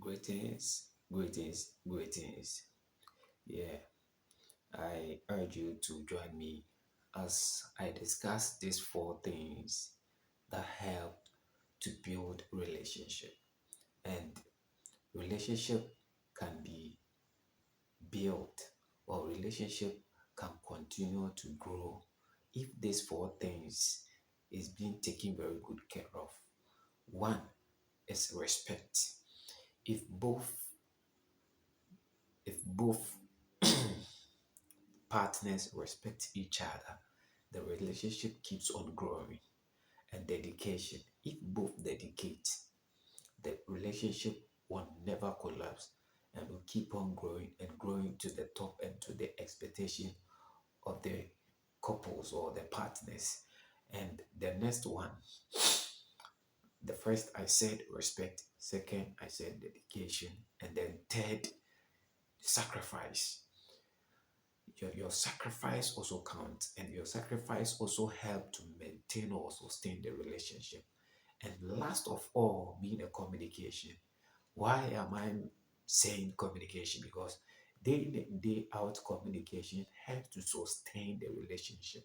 Greetings, greetings, greetings. Yeah, I urge you to join me as I discuss these four things that help to build relationship. And relationship can be built or relationship can continue to grow if these four things is being taken very good care of. One is respect. If both if both partners respect each other, the relationship keeps on growing. And dedication, if both dedicate, the relationship will never collapse and will keep on growing and growing to the top and to the expectation of the couples or the partners. And the next one, the first I said respect, second I said dedication, and then third, sacrifice. Your sacrifice also counts, and your sacrifice also help to maintain or sustain the relationship. And last of all, being a communication. Why am I saying communication? Because day in and day out communication helps to sustain the relationship.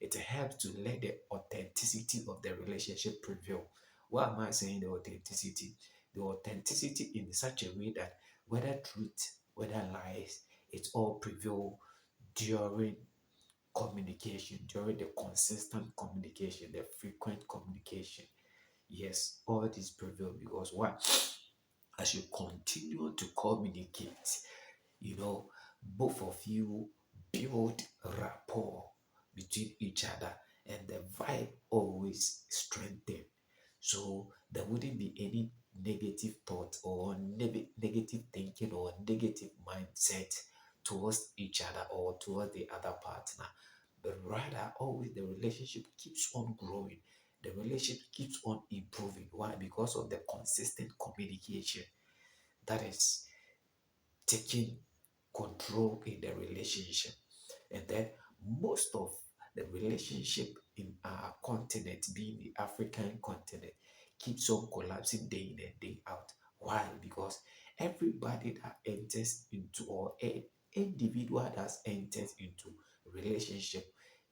It helps to let the authenticity of the relationship prevail. Why am I saying the authenticity? The authenticity in such a way that whether truth, whether lies, it all prevail during communication, during the consistent communication, the frequent communication. Yes, all this prevail because why? As you continue to communicate, both of you build rapport between each other and the vibe always strengthen. So there wouldn't be any negative thought or negative thinking or negative mindset towards each other or towards the other partner. But rather, always the relationship keeps on growing. The relationship keeps on improving. Why? Because of the consistent communication that is taking control in the relationship. And then most of the relationship in our continent, being the African continent, keeps on collapsing day in and day out. Why? Because everybody that enters into or a individual that enters into relationship,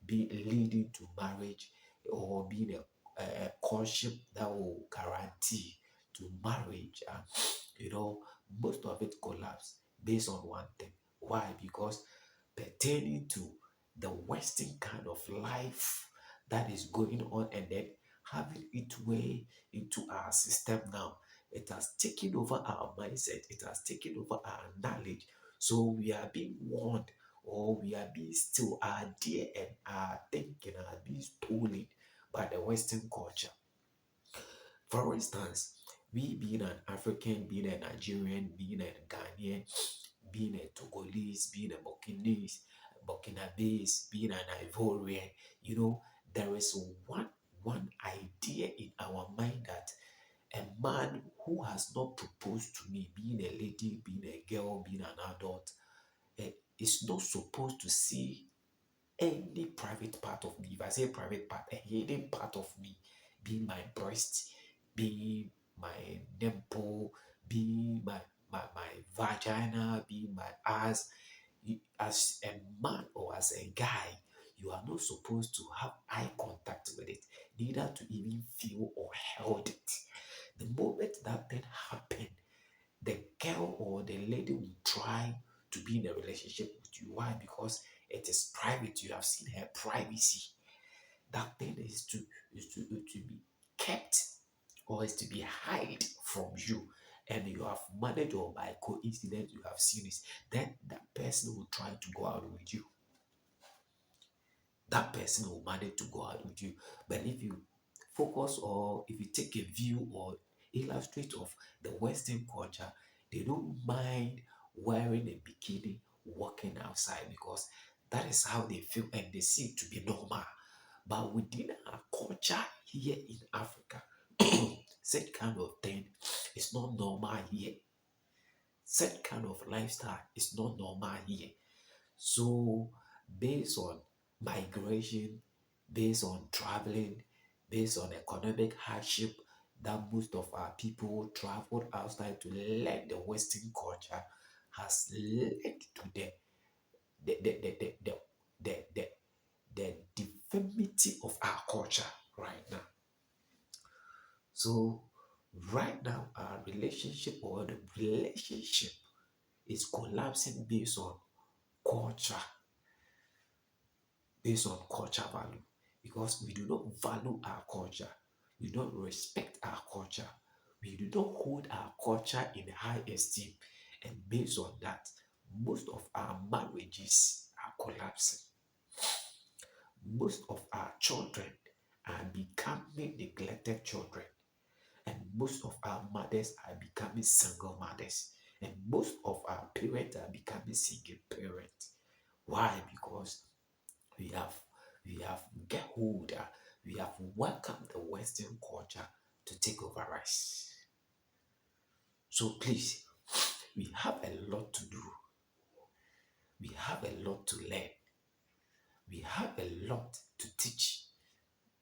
be leading to marriage or being a courtship that will guarantee to marriage, most of it collapse based on one thing. Why? Because pertaining to the Western kind of life that is going on and then having its way into our system now. It has taken over our mindset, it has taken over our knowledge. So we are being warned or we are being still, our idea and our thinking are being stolen by the Western culture. For instance, we being an African, being a Nigerian, being a Ghanaian, being a Togolese, being a Burkinabese, being an Ivorian, there is one idea in our mind that a man who has not proposed to me, being a lady, being a girl, being an adult, is not supposed to see any private part of me. If I say private part, a hidden part of me, being my breast, being my nipple, being my vagina, being my ass. As a man or as a guy, you are not supposed to have eye contact with it, neither to even feel or hold it. The moment that thing happened, the girl or the lady will try to be in a relationship with you. Why? Because it is private. You have seen her privacy. That thing is to be kept or is to be hide from you. And you have managed or by coincidence you have seen this, then that person will try to go out with you. That person will manage to go out with you. But if you focus or if you take a view or illustrate of the Western culture, they don't mind wearing a bikini, walking outside because that is how they feel and they see it to be normal. But within our culture here in Africa, such kind of thing is not normal here. Such kind of lifestyle is not normal here. So, based on migration, based on traveling, based on economic hardship, that most of our people traveled outside to learn the Western culture has led to the, the, the, the, the, the, the, the deformity of our culture right now. So, right now, our relationship or the relationship is collapsing culture, based on culture value, because we do not value our culture, we don't respect our culture, we do not hold our culture in high esteem, and based on that, most of our marriages are collapsing. Most of our children are becoming neglected children, and most of our mothers are becoming single mothers, and most of our parents are becoming single parents. Why? Because we have we have get hold, we have welcomed the Western culture to take over us. So please, we have a lot to do. We have a lot to learn. We have a lot to teach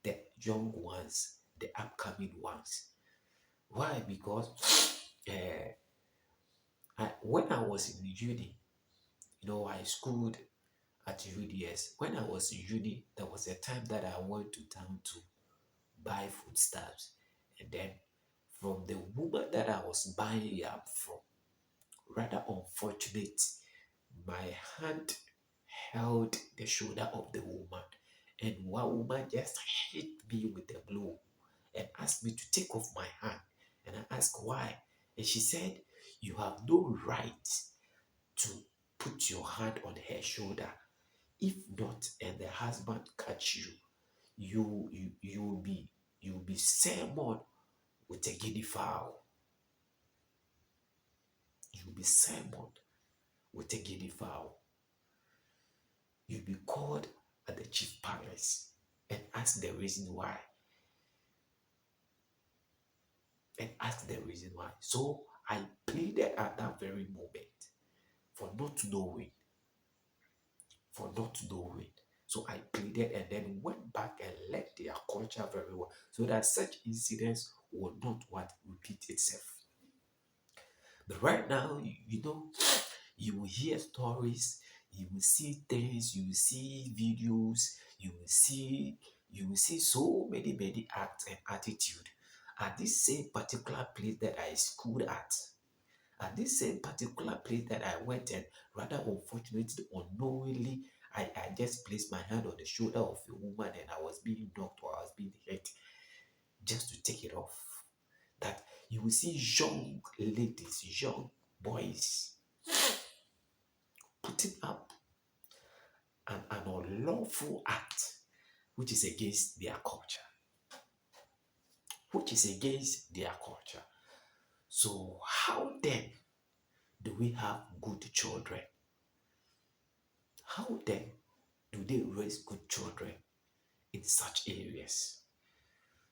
the young ones, the upcoming ones. Why? Because when I was in uni, I schooled at UDS. When I was in uni, there was a time that I went to town to buy foodstuffs. And then from the woman that I was buying yam from, rather unfortunate, my hand held the shoulder of the woman. And one woman just hit me with a blow and asked me to take off my hand. And I asked why. And she said, "You have no right to put your hand on her shoulder. If not, and the husband catch you, you'll be sermoned with a guinea fowl. You'll be sermoned with a guinea fowl. You'll be called at the chief palace and ask the reason why. And ask the reason why." So I pleaded at that very moment for not knowing, for not knowing. So I pleaded and then went back and learned their culture very well, so that such incidents will not repeat itself. But right now, you will hear stories, you will see things, you will see videos, you will see so many acts and attitude at this same particular place that I schooled at this same particular place that I went, and rather unfortunately, unknowingly, I just placed my hand on the shoulder of a woman and I was being knocked or I was being hit just to take it off. That you will see young ladies, young boys putting up an unlawful act which is against their culture. Which is against their culture. So, how then do we have good children? How then do they raise good children in such areas?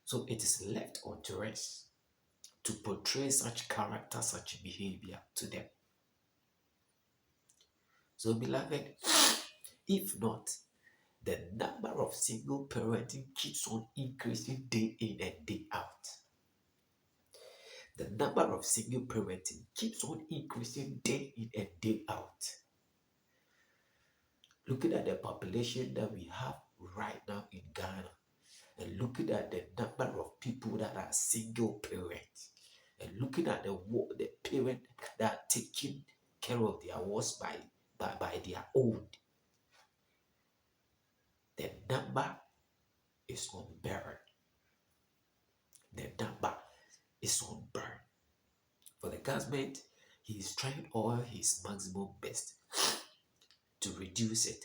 So, it is left unto us to portray such character, such behavior to them. So, beloved, if not, the number of single parenting keeps on increasing day in and day out. The number of single parenting keeps on increasing day in and day out. Looking at the population that we have right now in Ghana, and looking at the number of people that are single parents, and looking at the parents that are taking care of their wards by their own, the number is unbearable. The number is unbearable. For the government, he is trying all his maximum best to reduce it,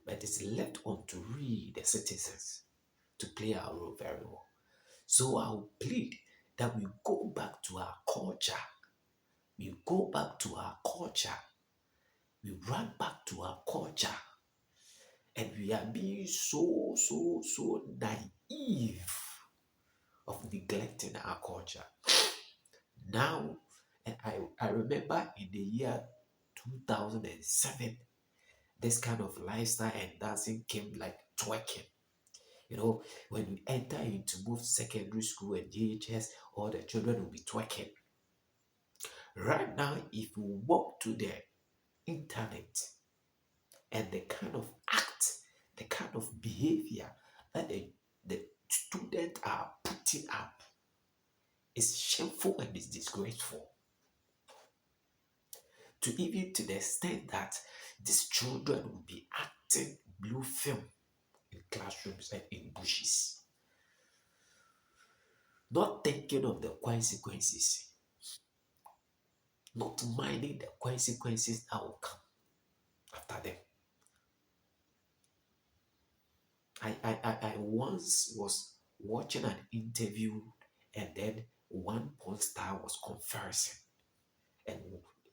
but it's left unto we, the citizens, to play our role very well. So I will plead that we go back to our culture. We go back to our culture. We run back to our culture. And we are being so naive of neglecting our culture. Now, and I remember in the year 2007, this kind of lifestyle and dancing came like twerking. You know, when you enter into both secondary school and JHS, all the children will be twerking. Right now, if you walk to the internet and the kind of act, the kind of behavior that the students are putting up is shameful and is disgraceful. To even to the extent that these children will be acting blue film in classrooms and in bushes, not thinking of the consequences, not minding the consequences that will come after them. I once was watching an interview, and then one porn star was confessing, and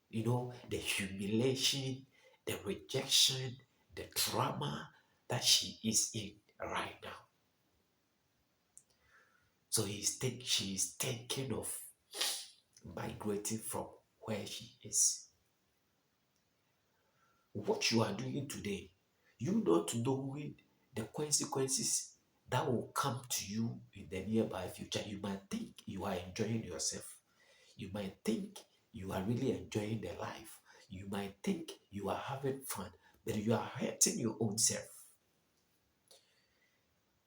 the humiliation, the rejection, the trauma that she is in right now. So she is thinking of migrating from where she is. What you are doing today, you not knowing the consequences that will come to you in the nearby future. You might think you are enjoying yourself. You might think you are really enjoying the life. You might think you are having fun, but you are hurting your own self.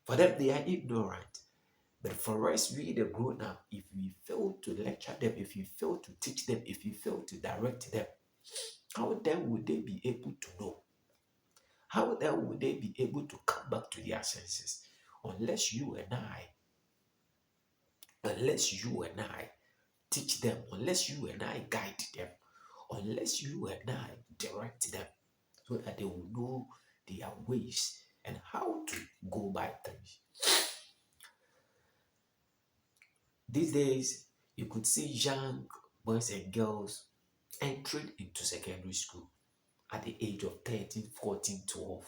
For them, they are ignorant. But for us, we the grown up, if we fail to lecture them, if we fail to teach them, if we fail to direct them, how then would they be able to know? How then would they be able to come back to their senses? Unless you and I teach them, unless you and I guide them, unless you and I direct them so that they will know their ways and how to go by things. These days, you could see young boys and girls entering into secondary school at the age of 13, 14, 12.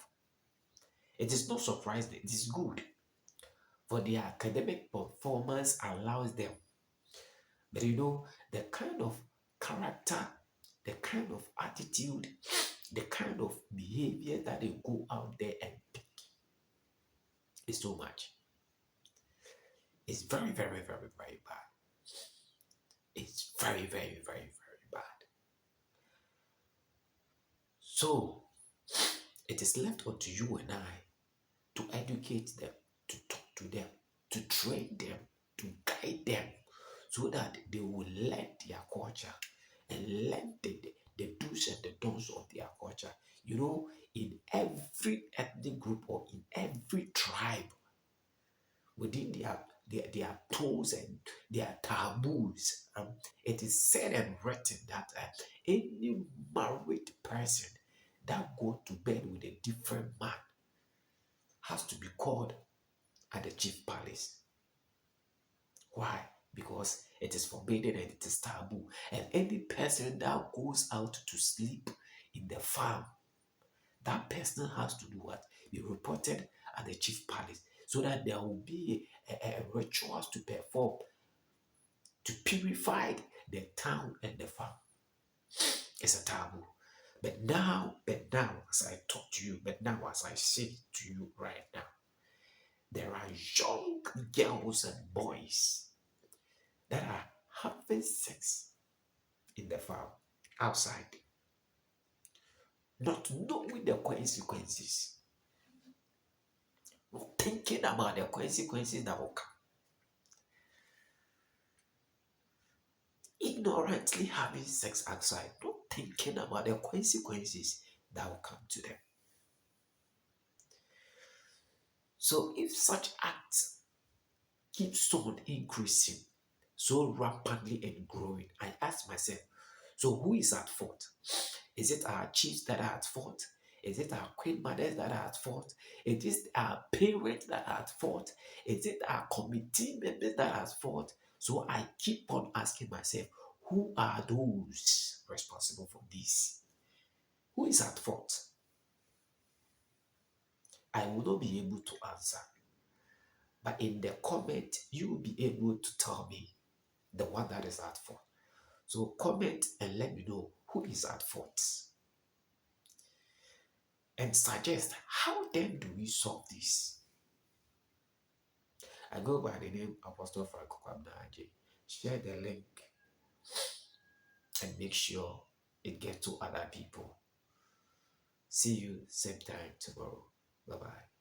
It is not surprising, it is good, for their academic performance allows them. But the kind of character, the kind of attitude, the kind of behavior that they go out there and pick is so much. It's very, very, very, very bad. It's very, very, very, very bad. So, it is left unto you and I to educate them, to talk to them, to train them, to guide them, so that they will learn their culture and learn the do's and the don'ts of their culture. In every ethnic group or in every tribe, within their tools and their taboos, it is said and written that any married person that go to bed with a different man has to be called at the chief palace. Why? Because it is forbidden and it is taboo. And any person that goes out to sleep in the farm, that person has to do what? Be reported at the chief palace, so that there will be a rituals to perform to purify the town and the farm. It's a taboo. But now, as I talk to you, as I say to you right now, there are young girls and boys that are having sex in the farm, outside, not knowing the consequences, not thinking about the consequences that will come. Ignorantly having sex outside, not thinking about the consequences that will come to them. So if such acts keeps on increasing so rapidly and growing, I ask myself, so who is at fault? Is it our chiefs that are at fault? Is it our queen mothers that are at fault? Is it our parents that are at fault? Is it our committee members that are at fault? So I keep on asking myself, who are those responsible for this? Who is at fault? I will not be able to answer. But in the comment, you will be able to tell me the one that is at fault. So comment and let me know who is at fault. And suggest, how then do we solve this? I go by the name Apostle Frank Kwabnaji. Share the link and make sure it gets to other people. See you same time tomorrow. Bye bye.